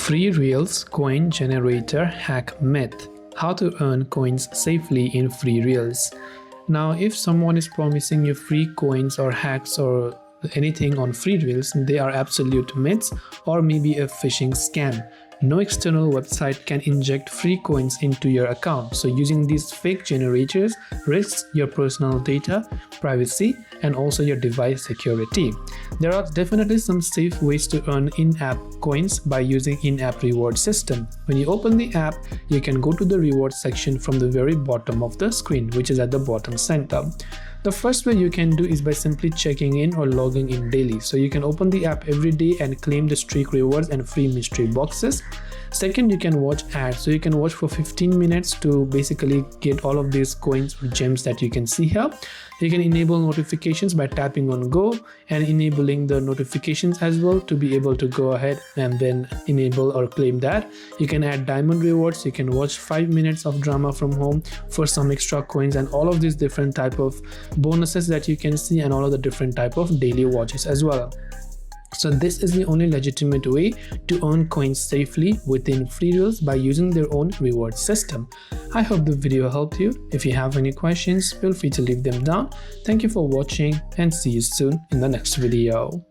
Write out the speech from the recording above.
FreeReels coin generator hack myth: how to earn coins safely in FreeReels. Now, if someone is promising you free coins or hacks or anything on FreeReels, they are absolute myths or maybe a phishing scam. No external website can inject free coins into your account, so using these fake generators risks your personal data, privacy, and also your device security. There are definitely some safe ways to earn in-app coins by using in-app reward system. When you open the app, you can go to the reward section from the very bottom of the screen, which is at the bottom center. The first way you can do is by simply checking in or logging in daily. So you can open the app every day and claim the streak rewards and free mystery boxes. Second, you can watch ads. So you can watch for 15 minutes to basically get all of these coins or gems that you can see here. You can enable notifications by tapping on go and enabling the notifications as well to be able to go ahead and then enable or claim that. You can add diamond rewards. You can watch 5 minutes of drama from home for some extra coins, and all of these different type of bonuses that you can see, and all of the different type of daily watches as well. So this is the only legitimate way to earn coins safely within FreeReels by using their own reward system. I hope the video helped you. If you have any questions, feel free to leave them down. Thank you for watching and see you soon in the next video.